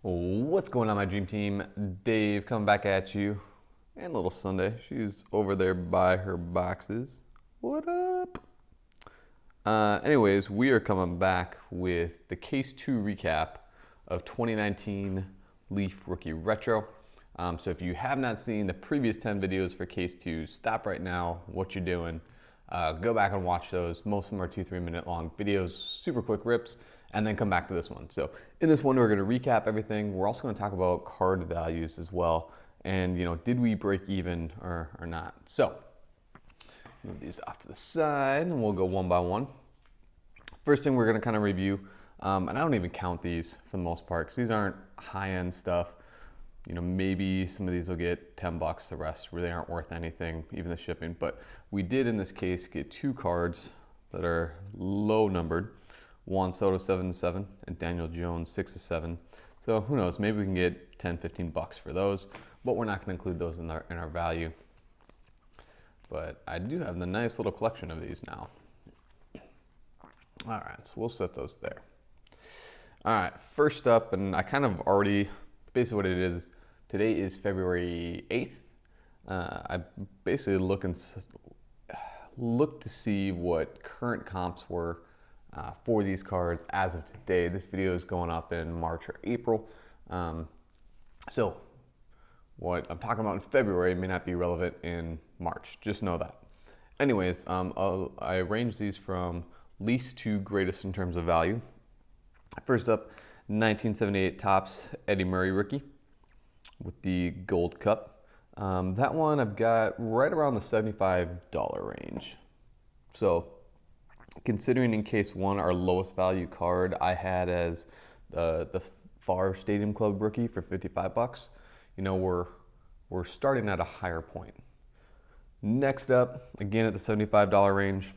What's going on, my dream team? Dave coming back at you. And little Sunday. She's over there by her boxes. What up? Anyways, we are coming back with the Case 2 recap of 2019 Leaf Rookie Retro. So if you have not seen the previous 10 videos for Case 2, stop right now what you're doing. Go back and watch those. Most of them are 2-3 minute long videos, super quick rips, and then come back to this one. So in this one, we're going to recap everything. We're also going to talk about card values as well. And, did we break even or not? So move these off to the side and we'll go one by one. First thing we're going to kind of review, and I don't even count these for the most part because these aren't high-end stuff. Maybe some of these will get 10 bucks. The rest really aren't worth anything, even the shipping. But we did in this case get two cards that are low numbered. Juan Soto 7-7 and Daniel Jones 6-7. So who knows, maybe we can get 10, 15 bucks for those, but we're not going to include those in our value. But I do have the nice little collection of these now. All right, so we'll set those there. All right, first up, and I kind of already, basically what it is, today is February 8th. I basically look to see what current comps were for these cards as of today. This video is going up in March or April. So what I'm talking about in February may not be relevant in March. Just know that. Anyways, I arranged these from least to greatest in terms of value. First up, 1978 Topps Eddie Murray rookie with the gold cup. That one I've got right around the $75 range. So considering in case one, our lowest value card I had as the Favre Stadium Club rookie for 55 bucks, we're starting at a higher point. Next up, again at the $75 range,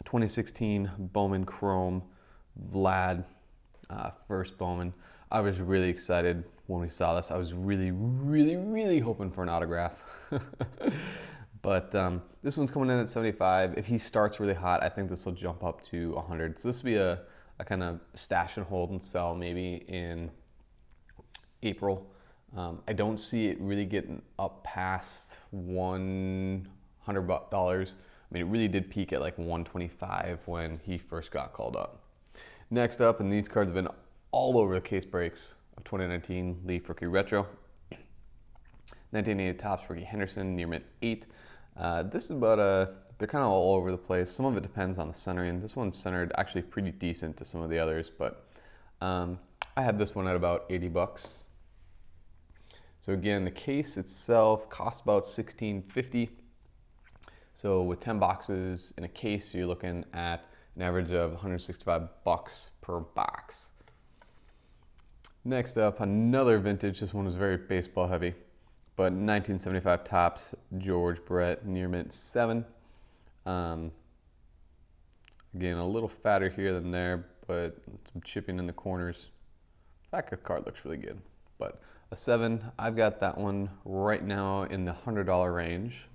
2016 Bowman Chrome Vlad, first Bowman. I was really excited when we saw this. I was really hoping for an autograph. But this one's coming in at 75. If he starts really hot, I think this will jump up to 100. So this will be a kind of stash and hold and sell maybe in April. I don't see it really getting up past $100. I mean, it really did peak at like 125 when he first got called up. Next up, and these cards have been all over the case breaks of 2019 Leaf Rookie Retro. 1980 Topps Rookie Henderson, near mint 8. This is about they're kind of all over the place. Some of it depends on the centering. This one's centered actually pretty decent to some of the others, but I had this one at about 80 bucks. So again, the case itself costs about $16.50. So with 10 boxes in a case, you're looking at an average of 165 bucks per box. Next up, another vintage. This one was very baseball heavy, but 1975 Topps George Brett near mint 7. Again, a little fatter here than there, but some chipping in the corners. Back of the card looks really good, but a 7. I've got that one right now in the $100 range.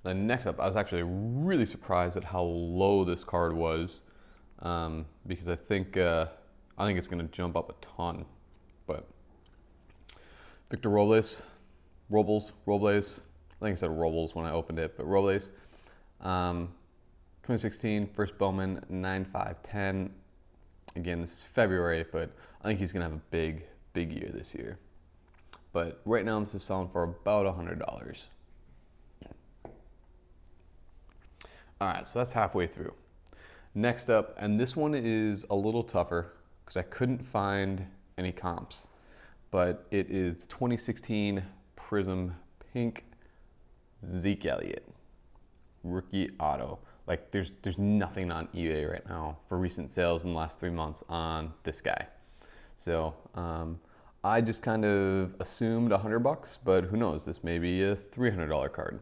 Then next up, I was actually really surprised at how low this card was, because I think it's going to jump up a ton. But Victor Robles, I think I said Robles when I opened it, but Robles, 2016 first Bowman 9/5/10. Again, this is February, but I think he's going to have a big year this year. But right now, this is selling for about $100. All right, so that's halfway through. Next up, and this one is a little tougher because I couldn't find any comps, but it is 2016 Prism Pink Zeke Elliott rookie auto. Like there's nothing on eBay right now for recent sales in the last 3 months on this guy. So I just kind of assumed $100, but who knows? This may be a $300 card.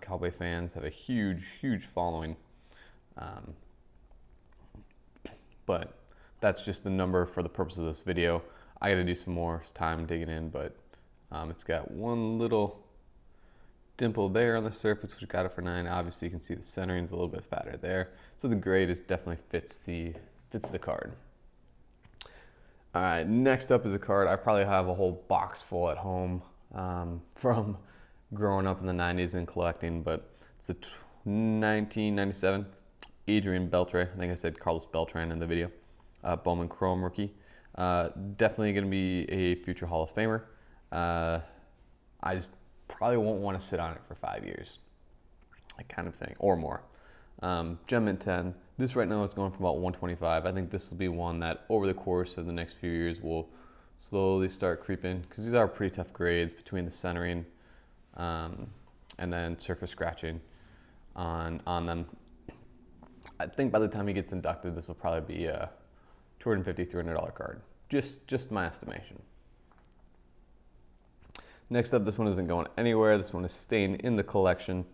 Cowboy fans have a huge following, but that's just the number for the purpose of this video. I got to do some more time digging in, but it's got one little dimple there on the surface, which got it for 9. Obviously, you can see the centering is a little bit fatter there, so the grade is definitely fits the card. All right, next up is a card I probably have a whole box full at home from growing up in the 90s and collecting, but it's the 1997 Adrian Beltre. I think I said Carlos Beltran in the video. Bowman Chrome rookie. Definitely going to be a future Hall of Famer. I just probably won't want to sit on it for 5 years, like kind of thing, or more. Gem Mint 10. This right now is going for about 125. I think this will be one that over the course of the next few years will slowly start creeping, because these are pretty tough grades between the centering and then surface scratching on them. I think by the time he gets inducted, this will probably be a $250, $300 card. Just my estimation. Next up, this one isn't going anywhere. This one is staying in the collection.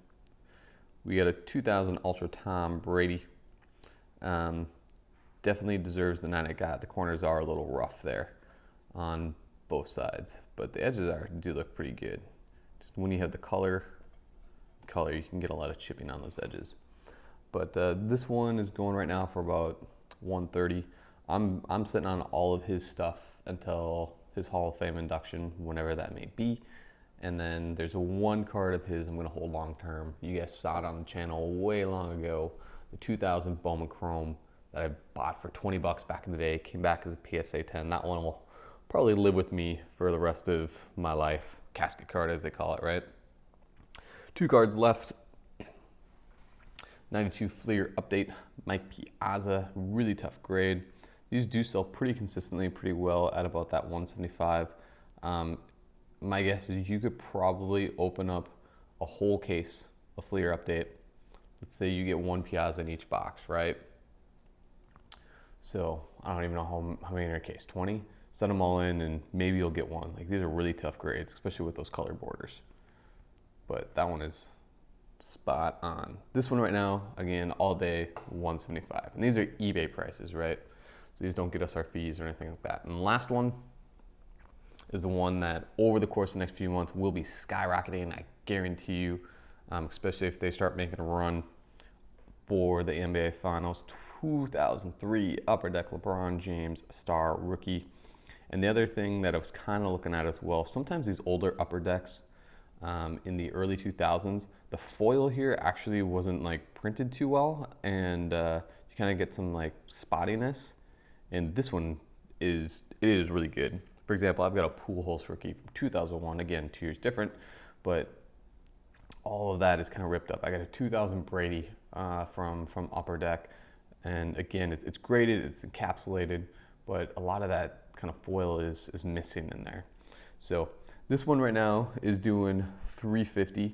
We got a 2000 Ultra Tom Brady. Definitely deserves the 9 it got. The corners are a little rough there on both sides, but the edges do look pretty good. Just when you have the color, you can get a lot of chipping on those edges. But this one is going right now for about 130. I'm sitting on all of his stuff until his Hall of Fame induction, whenever that may be. And then there's one card of his I'm going to hold long term. You guys saw it on the channel way long ago. The 2000 Bowman Chrome that I bought for 20 bucks back in the day. Came back as a PSA 10. That one will probably live with me for the rest of my life. Casket card, as they call it, right? 2 cards left. 92 Fleer update. Mike Piazza, really tough grade. These do sell pretty consistently, pretty well at about that 175. My guess is you could probably open up a whole case of Fleer update. Let's say you get 1 Piazza in each box, right? So I don't even know how many in a case, 20? Set them all in and maybe you'll get one. Like, these are really tough grades, especially with those color borders. But that one is spot on. This one right now, again, all day, 175. And these are eBay prices, right? So these don't get us our fees or anything like that. And the last one is the one that over the course of the next few months will be skyrocketing, I guarantee you, especially if they start making a run for the NBA Finals. 2003 Upper Deck LeBron James Star Rookie. And the other thing that I was kind of looking at as well, sometimes these older Upper Decks in the early 2000s, the foil here actually wasn't like printed too well, and you kind of get some like spottiness. And this one is really good. For example, I've got a Pool Holes rookie from 2001. Again, 2 years different, but all of that is kind of ripped up. I got a 2000 Brady from Upper Deck, and again, it's graded, it's encapsulated, but a lot of that kind of foil is missing in there. So this one right now is doing $350.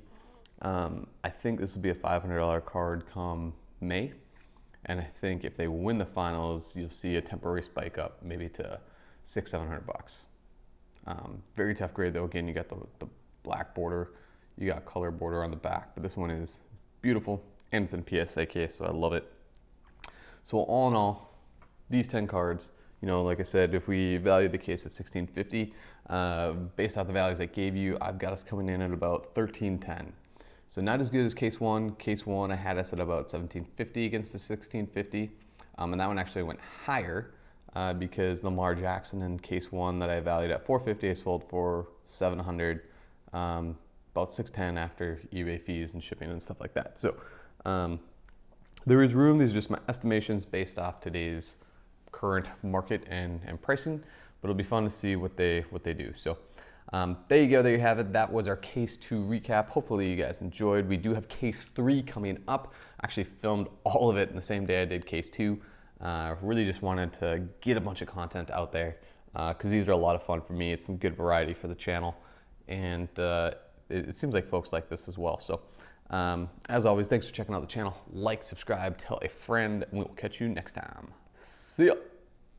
I think this will be a $500 card come May. And I think if they win the finals, you'll see a temporary spike up, maybe to $600-700 bucks. Very tough grade though. Again, you got the black border, you got color border on the back, but this one is beautiful and it's in PSA case, so I love it. So all in all, these 10 cards, you know, like I said, if we value the case at $1,650, based off the values I gave you, I've got us coming in at about $1,310. So not as good as case one. Case one, I had us at about $1,750 against the $1,650. And that one actually went higher because Lamar Jackson in case one that I valued at $450, I sold for $700, about $610 after eBay fees and shipping and stuff like that. So there is room. These are just my estimations based off today's current market and pricing, but it'll be fun to see what they do. So there you go, there you have it. That was our case 2 recap. Hopefully you guys enjoyed. We do have case 3 coming up. Actually filmed all of it in the same day I did case 2. Really just wanted to get a bunch of content out there because these are a lot of fun for me. It's some good variety for the channel, and it seems like folks like this as well. So as always, thanks for checking out the channel. Like, subscribe, tell a friend, and we will catch you next time. See ya.